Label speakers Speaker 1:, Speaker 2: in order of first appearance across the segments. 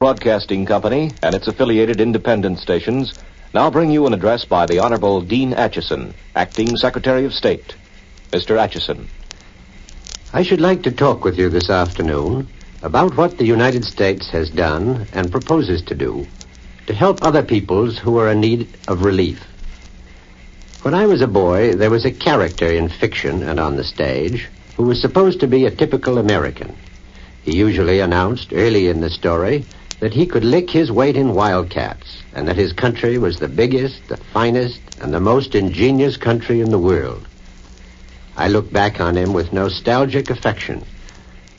Speaker 1: Broadcasting Company and its affiliated independent stations now bring you an address by the Honorable Dean Acheson, Acting Secretary of State. Mr. Acheson.
Speaker 2: I should like to talk with you this afternoon about what the United States has done and proposes to do to help other peoples who are in need of relief. When I was a boy, there was a character in fiction and on the stage who was supposed to be a typical American. He usually announced early in the story that he could lick his weight in wildcats and that his country was the biggest, the finest, and the most ingenious country in the world. I look back on him with nostalgic affection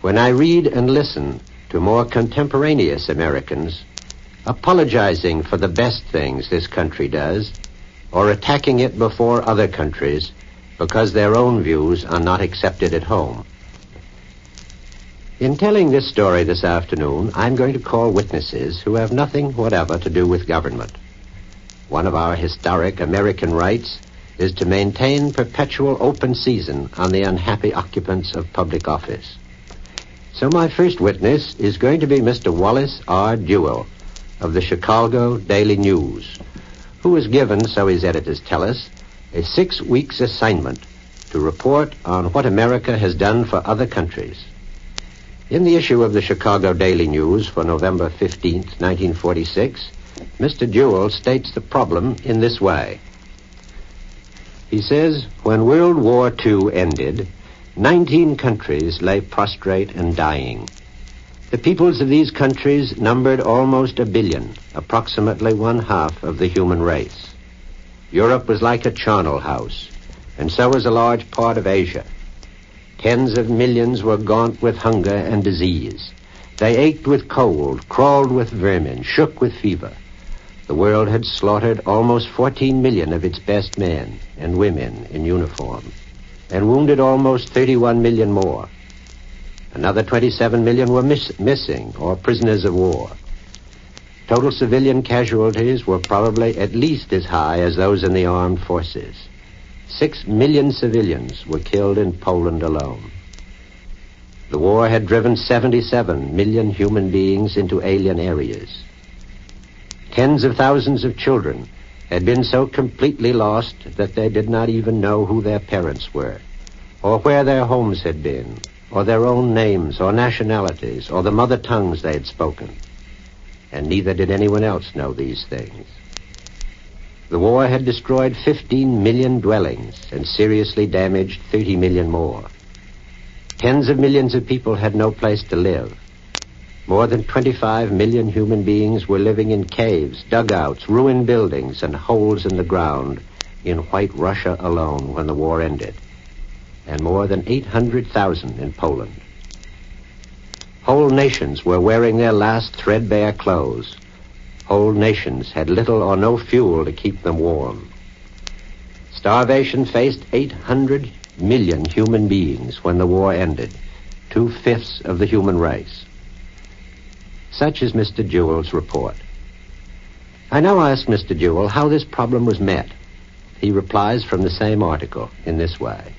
Speaker 2: when I read and listen to more contemporaneous Americans apologizing for the best things this country does or attacking it before other countries because their own views are not accepted at home. In telling this story this afternoon, I'm going to call witnesses who have nothing whatever to do with government. One of our historic American rights is to maintain perpetual open season on the unhappy occupants of public office. So my first witness is going to be Mr. Wallace R. Duell of the Chicago Daily News, who was given, so his editors tell us, a 6 weeks assignment to report on what America has done for other countries. In the issue of the Chicago Daily News for November 15th, 1946, Mr. Duell states the problem in this way. He says, when World War II ended, 19 countries lay prostrate and dying. The peoples of these countries numbered almost 1 billion, approximately 1/2 of the human race. Europe was like a charnel house, and so was a large part of Asia. Tens of millions were gaunt with hunger and disease. They ached with cold, crawled with vermin, shook with fever. The world had slaughtered almost 14 million of its best men and women in uniform, and wounded almost 31 million more. Another 27 million were missing or prisoners of war. Total civilian casualties were probably at least as high as those in the armed forces. 6 million civilians were killed in Poland alone. The war had driven 77 million human beings into alien areas. Tens of thousands of children had been so completely lost that they did not even know who their parents were, or where their homes had been, or their own names or nationalities, or the mother tongues they had spoken. And neither did anyone else know these things. The war had destroyed 15 million dwellings and seriously damaged 30 million more. Tens of millions of people had no place to live. More than 25 million human beings were living in caves, dugouts, ruined buildings, and holes in the ground in White Russia alone when the war ended, and more than 800,000 in Poland. Whole nations were wearing their last threadbare clothes. Whole nations had little or no fuel to keep them warm. Starvation faced 800 million human beings when the war ended, 2/5 of the human race. Such is Mr. Duell's report. I now ask Mr. Duell how this problem was met. He replies from the same article in this way.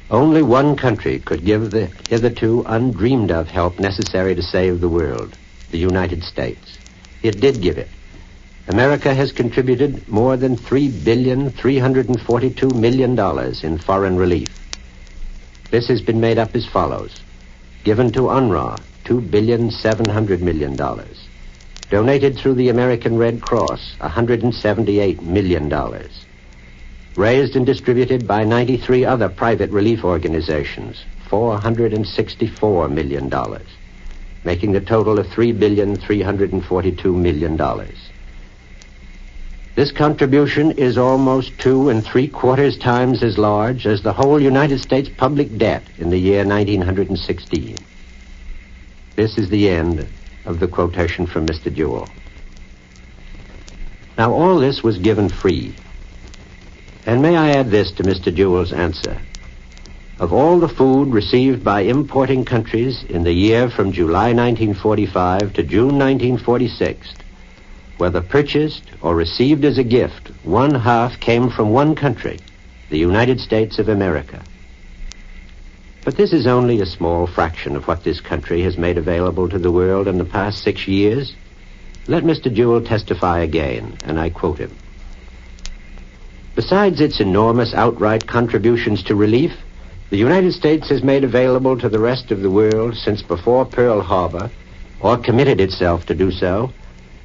Speaker 2: Only one country could give the hitherto undreamed of help necessary to save the world, the United States. It did give it. America has contributed more than $3.342 billion in foreign relief. This has been made up as follows. Given to UNRWA, $2.7 billion. Donated through the American Red Cross, $178 million. Raised and distributed by 93 other private relief organizations, $464 million, making the total of $3.342 billion. This contribution is almost 2 3/4 times as large as the whole United States public debt in the year 1916. This is the end of the quotation from Mr. Duell. Now, all this was given free. And may I add this to Mr. Duell's answer. Of all the food received by importing countries in the year from July 1945 to June 1946, whether purchased or received as a gift, 1/2 came from one country, the United States of America. But this is only a small fraction of what this country has made available to the world in the past 6 years. Let Mr. Jewell testify again, and I quote him. Besides its enormous outright contributions to relief, the United States has made available to the rest of the world since before Pearl Harbor, or committed itself to do so,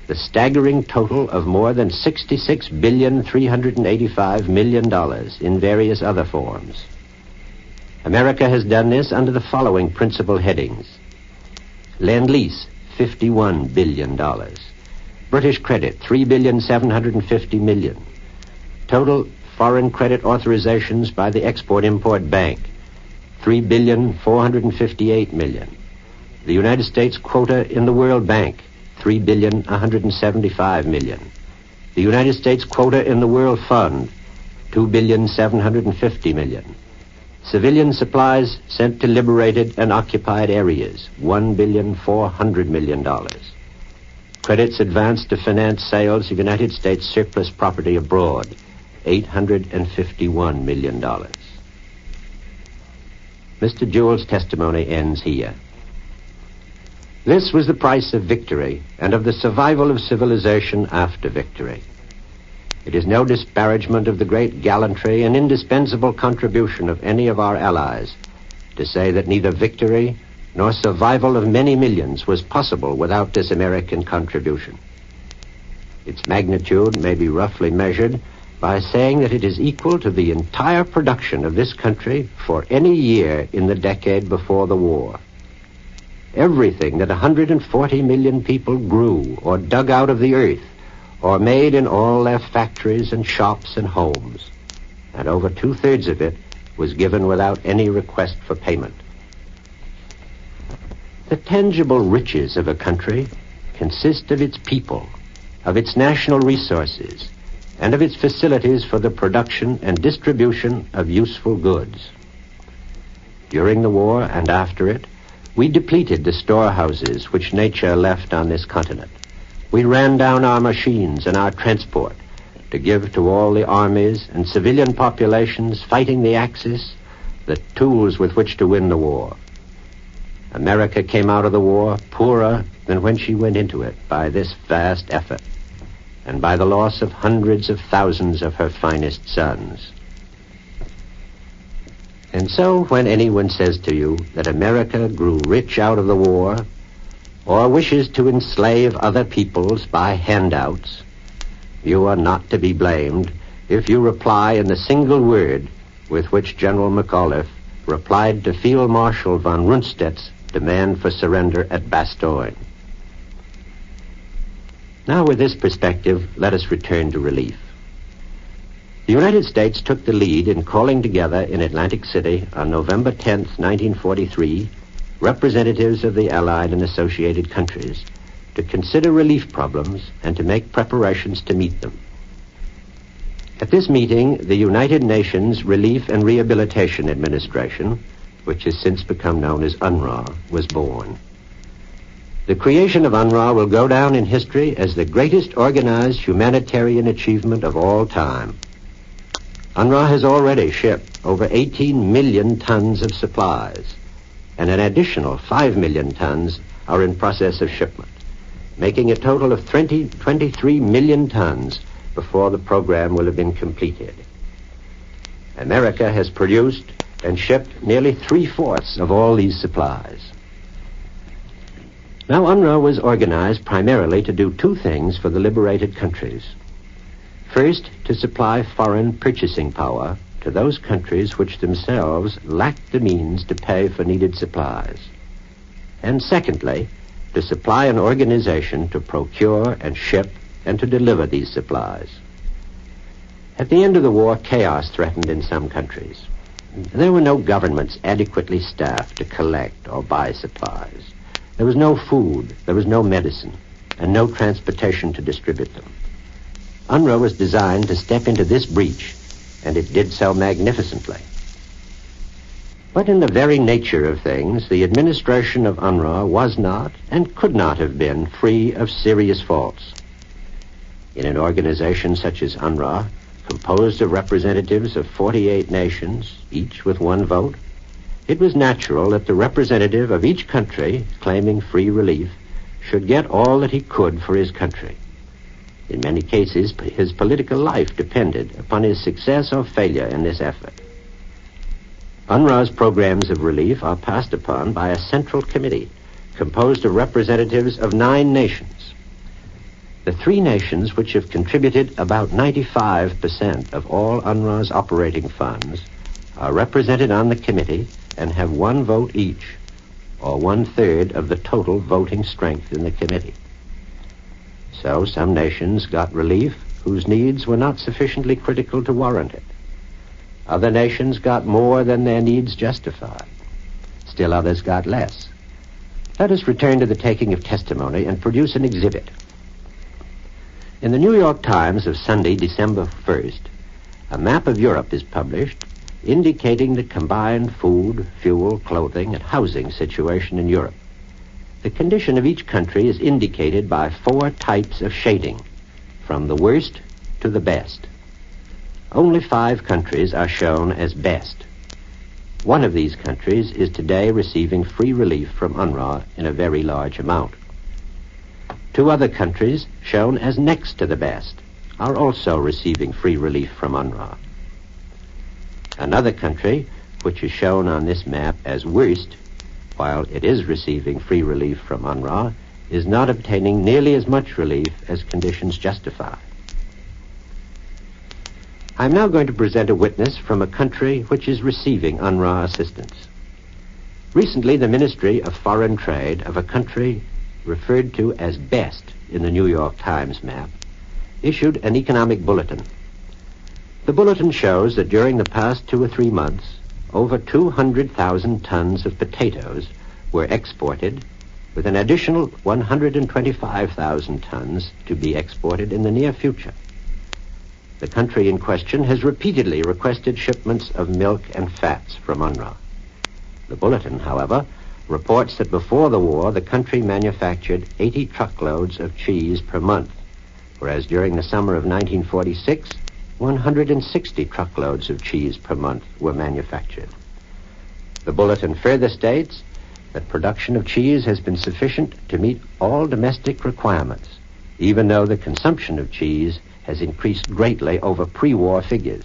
Speaker 2: the staggering total of more than $66,385,000,000 in various other forms. America has done this under the following principal headings. Lend-Lease, $51 billion. British credit, $3,750,000,000. Total foreign credit authorizations by the Export-Import Bank, $3,458,000,000. The United States quota in the World Bank, $3,175,000,000. The United States quota in the World Fund, $2,750,000,000. Civilian supplies sent to liberated and occupied areas, $1,400,000,000. Credits advanced to finance sales of United States surplus property abroad, $851 million. Mr. Jewell's testimony ends here. This was the price of victory and of the survival of civilization after victory. It is no disparagement of the great gallantry and indispensable contribution of any of our allies to say that neither victory nor survival of many millions was possible without this American contribution. Its magnitude may be roughly measured by saying that it is equal to the entire production of this country for any year in the decade before the war. Everything that 140 million people grew or dug out of the earth or made in all their factories and shops and homes, and over 2/3 of it was given without any request for payment. The tangible riches of a country consist of its people, of its national resources, and of its facilities for the production and distribution of useful goods. During the war and after it, we depleted the storehouses which nature left on this continent. We ran down our machines and our transport to give to all the armies and civilian populations fighting the Axis the tools with which to win the war. America came out of the war poorer than when she went into it by this vast effort, and by the loss of hundreds of thousands of her finest sons. And so when anyone says to you that America grew rich out of the war, or wishes to enslave other peoples by handouts, you are not to be blamed if you reply in the single word with which General McAuliffe replied to Field Marshal von Rundstedt's demand for surrender at Bastogne. Now, with this perspective, let us return to relief. The United States took the lead in calling together in Atlantic City on November 10th, 1943, representatives of the Allied and associated countries to consider relief problems and to make preparations to meet them. At this meeting, the United Nations Relief and Rehabilitation Administration, which has since become known as UNRWA, was born. The creation of UNRWA will go down in history as the greatest organized humanitarian achievement of all time. UNRWA has already shipped over 18 million tons of supplies, and an additional 5 million tons are in process of shipment, making a total of 23 million tons before the program will have been completed. America has produced and shipped nearly 3/4 of all these supplies. Now, UNRWA was organized primarily to do two things for the liberated countries. First, to supply foreign purchasing power to those countries which themselves lacked the means to pay for needed supplies. And secondly, to supply an organization to procure and ship and to deliver these supplies. At the end of the war, chaos threatened in some countries. There were no governments adequately staffed to collect or buy supplies. There was no food, there was no medicine, and no transportation to distribute them. UNRWA was designed to step into this breach, and it did so magnificently. But in the very nature of things, the administration of UNRWA was not and could not have been free of serious faults. In an organization such as UNRWA, composed of representatives of 48 nations, each with one vote, it was natural that the representative of each country claiming free relief should get all that he could for his country. In many cases, his political life depended upon his success or failure in this effort. UNRWA's programs of relief are passed upon by a central committee composed of representatives of 9 nations. The 3 nations which have contributed about 95% of all UNRWA's operating funds are represented on the committee and have 1 vote each, or 1/3 of the total voting strength in the committee. So some nations got relief whose needs were not sufficiently critical to warrant it. Other nations got more than their needs justified. Still others got less. Let us return to the taking of testimony and produce an exhibit. In the New York Times of Sunday, December 1st, a map of Europe is published indicating the combined food, fuel, clothing, and housing situation in Europe. The condition of each country is indicated by 4 types of shading, from the worst to the best. Only 5 countries are shown as best. One of these countries is today receiving free relief from UNRWA in a very large amount. 2 other countries, shown as next to the best, are also receiving free relief from UNRWA. Another country, which is shown on this map as worst, while it is receiving free relief from UNRWA, is not obtaining nearly as much relief as conditions justify. I'm now going to present a witness from a country which is receiving UNRWA assistance. Recently, the Ministry of Foreign Trade of a country referred to as best in the New York Times map issued an economic bulletin. The bulletin shows that during the past 2 or 3 months, over 200,000 tons of potatoes were exported, with an additional 125,000 tons to be exported in the near future. The country in question has repeatedly requested shipments of milk and fats from UNRWA. The bulletin, however, reports that before the war, the country manufactured 80 truckloads of cheese per month, whereas during the summer of 1946, 160 truckloads of cheese per month were manufactured. The bulletin further states that production of cheese has been sufficient to meet all domestic requirements, even though the consumption of cheese has increased greatly over pre-war figures.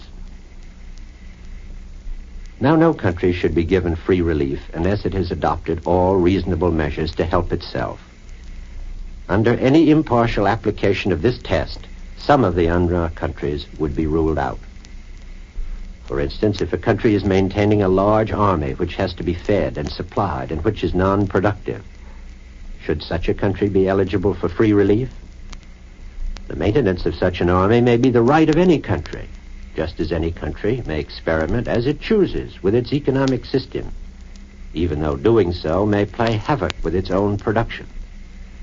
Speaker 2: Now, no country should be given free relief unless it has adopted all reasonable measures to help itself. Under any impartial application of this test, some of the UNRWA countries would be ruled out. For instance, if a country is maintaining a large army which has to be fed and supplied and which is non-productive, should such a country be eligible for free relief? The maintenance of such an army may be the right of any country, just as any country may experiment as it chooses with its economic system, even though doing so may play havoc with its own production.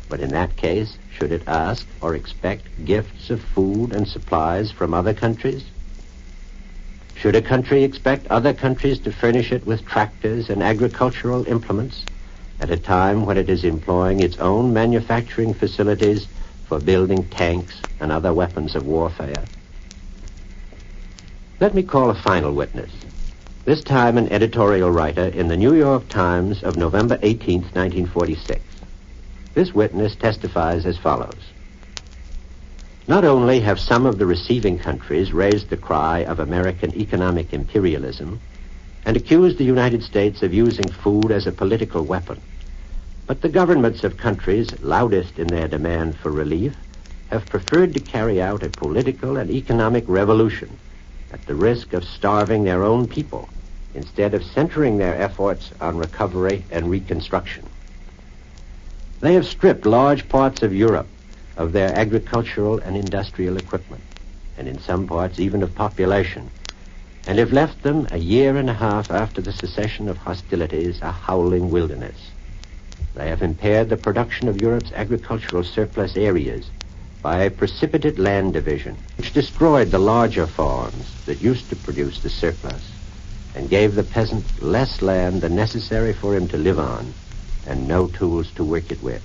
Speaker 2: But in that case, should it ask or expect gifts of food and supplies from other countries? Should a country expect other countries to furnish it with tractors and agricultural implements at a time when it is employing its own manufacturing facilities for building tanks and other weapons of warfare? Let me call a final witness, this time an editorial writer in the New York Times of November 18th, 1946. This witness testifies as follows. Not only have some of the receiving countries raised the cry of American economic imperialism and accused the United States of using food as a political weapon, but the governments of countries loudest in their demand for relief have preferred to carry out a political and economic revolution at the risk of starving their own people instead of centering their efforts on recovery and reconstruction. They have stripped large parts of Europe of their agricultural and industrial equipment, and in some parts even of population, and have left them a year and a half after the cessation of hostilities a howling wilderness. They have impaired the production of Europe's agricultural surplus areas by a precipitate land division, which destroyed the larger farms that used to produce the surplus, and gave the peasant less land than necessary for him to live on, and no tools to work it with.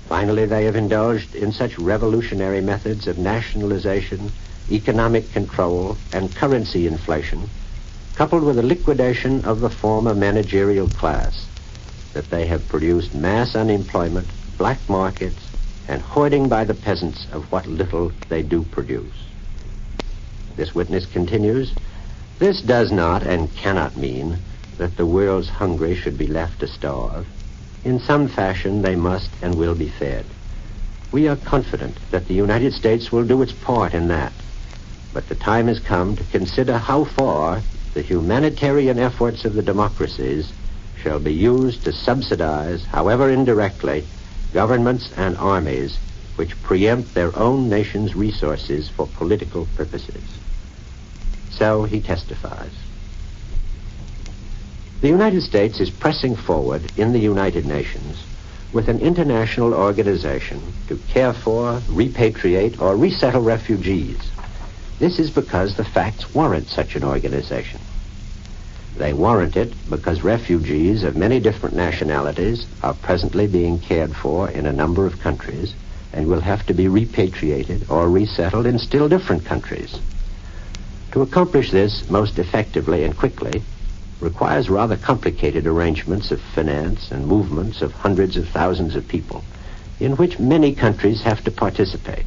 Speaker 2: Finally, they have indulged in such revolutionary methods of nationalization, economic control, and currency inflation coupled with the liquidation of the former managerial class, that they have produced mass unemployment, black markets, and hoarding by the peasants of what little they do produce. This witness continues, this does not and cannot mean that the world's hungry should be left to starve. In some fashion they must and will be fed. We are confident that the United States will do its part in that. But the time has come to consider how far the humanitarian efforts of the democracies shall be used to subsidize, however indirectly, governments and armies which preempt their own nation's resources for political purposes. So he testifies. The United States is pressing forward in the United Nations with an international organization to care for, repatriate, or resettle refugees. This is because the facts warrant such an organization. They warrant it because refugees of many different nationalities are presently being cared for in a number of countries and will have to be repatriated or resettled in still different countries. To accomplish this most effectively and quickly requires rather complicated arrangements of finance and movements of hundreds of thousands of people, in which many countries have to participate.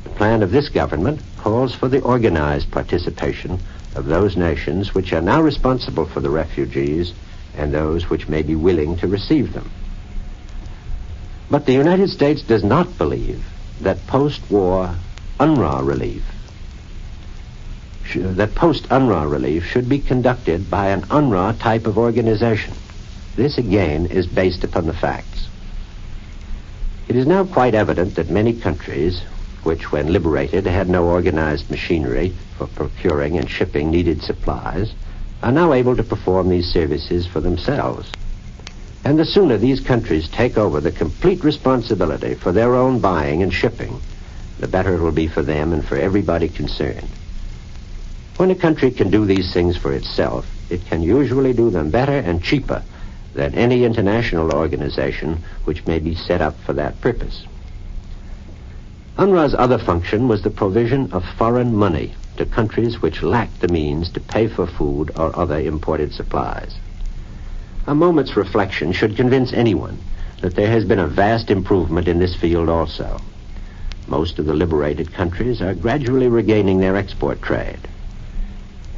Speaker 2: The plan of this government calls for the organized participation of those nations which are now responsible for the refugees and those which may be willing to receive them. But the United States does not believe that post-war UNRWA relief should be conducted by an UNRWA type of organization. This again is based upon the facts. It is now quite evident that many countries which, when liberated, had no organized machinery for procuring and shipping needed supplies, are now able to perform these services for themselves. And the sooner these countries take over the complete responsibility for their own buying and shipping, the better it will be for them and for everybody concerned. When a country can do these things for itself, it can usually do them better and cheaper than any international organization which may be set up for that purpose. UNRWA's other function was the provision of foreign money to countries which lacked the means to pay for food or other imported supplies. A moment's reflection should convince anyone that there has been a vast improvement in this field also. Most of the liberated countries are gradually regaining their export trade.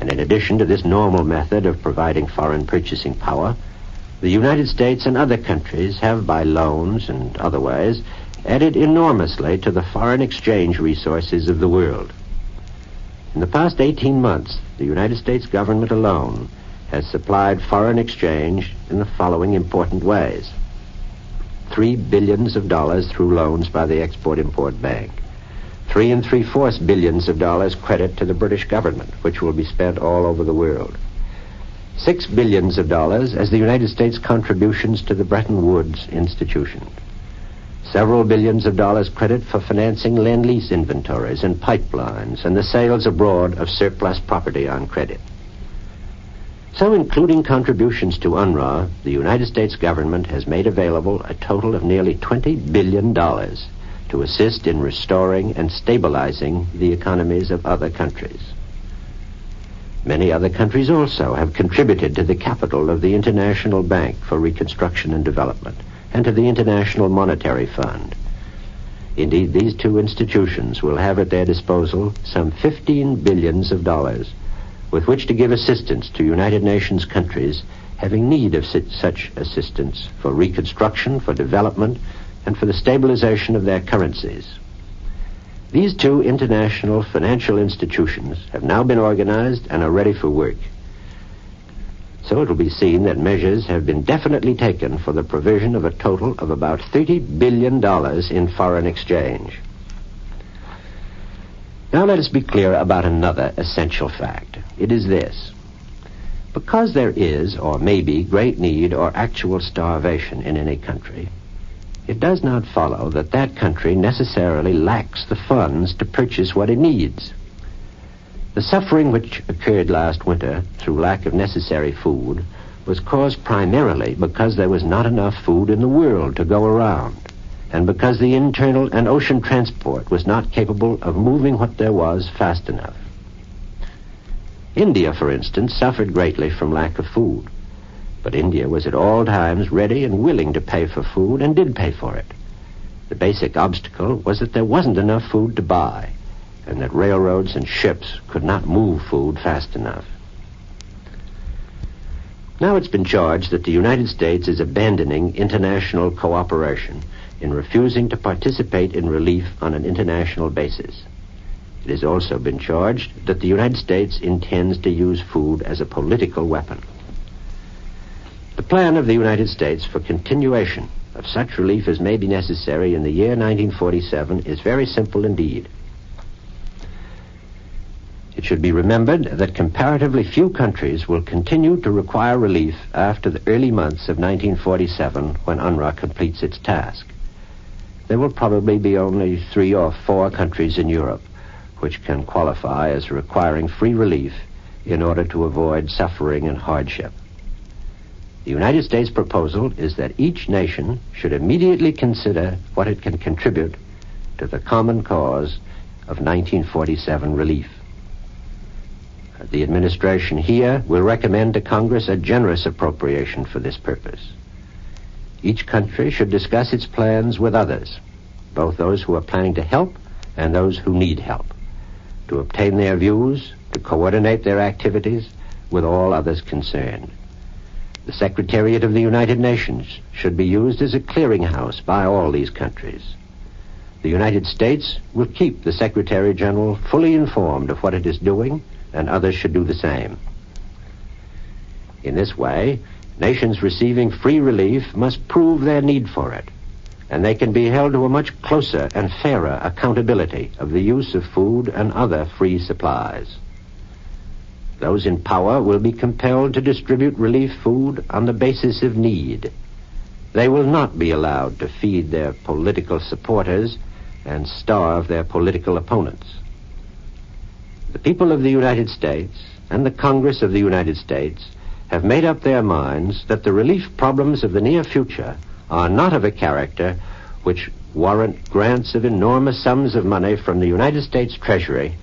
Speaker 2: And in addition to this normal method of providing foreign purchasing power, the United States and other countries have, by loans and other ways, added enormously to the foreign exchange resources of the world. In the past 18 months, the United States government alone has supplied foreign exchange in the following important ways. $3 billion through loans by the Export-Import Bank. $3 3/4 billion credit to the British government, which will be spent all over the world. $6 billion as the United States contributions to the Bretton Woods institution. Several billions of dollars credit for financing Lend-Lease inventories and pipelines and the sales abroad of surplus property on credit. So, including contributions to UNRWA, the United States government has made available a total of nearly $20 billion to assist in restoring and stabilizing the economies of other countries. Many other countries also have contributed to the capital of the International Bank for Reconstruction and Development and to the International Monetary Fund. Indeed, these two institutions will have at their disposal some $15 billion with which to give assistance to United Nations countries having need of such assistance for reconstruction, for development, and for the stabilization of their currencies. These two international financial institutions have now been organized and are ready for work. So it will be seen that measures have been definitely taken for the provision of a total of about $30 billion in foreign exchange. Now let us be clear about another essential fact. It is this. Because there is, or may be, great need or actual starvation in any country, it does not follow that that country necessarily lacks the funds to purchase what it needs. The suffering which occurred last winter through lack of necessary food was caused primarily because there was not enough food in the world to go around, and because the internal and ocean transport was not capable of moving what there was fast enough. India, for instance, suffered greatly from lack of food. But India was at all times ready and willing to pay for food and did pay for it. The basic obstacle was that there wasn't enough food to buy, and that railroads and ships could not move food fast enough. Now it's been charged that the United States is abandoning international cooperation in refusing to participate in relief on an international basis. It has also been charged that the United States intends to use food as a political weapon. The plan of the United States for continuation of such relief as may be necessary in the year 1947 is very simple indeed. It should be remembered that comparatively few countries will continue to require relief after the early months of 1947 when UNRWA completes its task. There will probably be only 3 or 4 countries in Europe which can qualify as requiring free relief in order to avoid suffering and hardship. The United States proposal is that each nation should immediately consider what it can contribute to the common cause of 1947 relief. The administration here will recommend to Congress a generous appropriation for this purpose. Each country should discuss its plans with others, both those who are planning to help and those who need help, to obtain their views, to coordinate their activities with all others concerned. The Secretariat of the United Nations should be used as a clearinghouse by all these countries. The United States will keep the Secretary General fully informed of what it is doing, and others should do the same. In this way, nations receiving free relief must prove their need for it, and they can be held to a much closer and fairer accountability of the use of food and other free supplies. Those in power will be compelled to distribute relief food on the basis of need. They will not be allowed to feed their political supporters and starve their political opponents. The people of the United States and the Congress of the United States have made up their minds that the relief problems of the near future are not of a character which warrant grants of enormous sums of money from the United States Treasury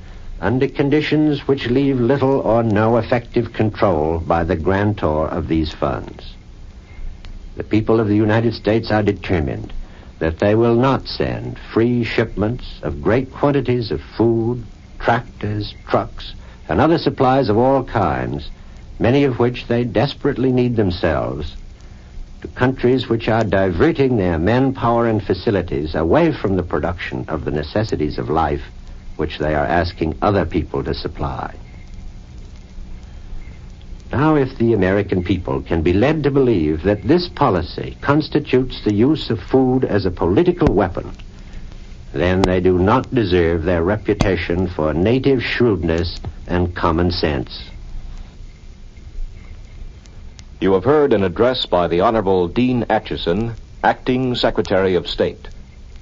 Speaker 2: under conditions which leave little or no effective control by the grantor of these funds. The people of the United States are determined that they will not send free shipments of great quantities of food, tractors, trucks, and other supplies of all kinds, many of which they desperately need themselves, to countries which are diverting their manpower and facilities away from the production of the necessities of life which they are asking other people to supply. Now, if the American people can be led to believe that this policy constitutes the use of food as a political weapon, then they do not deserve their reputation for native shrewdness and common sense.
Speaker 1: You have heard an address by the Honorable Dean Acheson, Acting Secretary of State.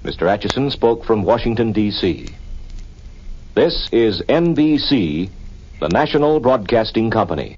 Speaker 1: Mr. Acheson spoke from Washington, D.C. This is NBC, the National Broadcasting Company.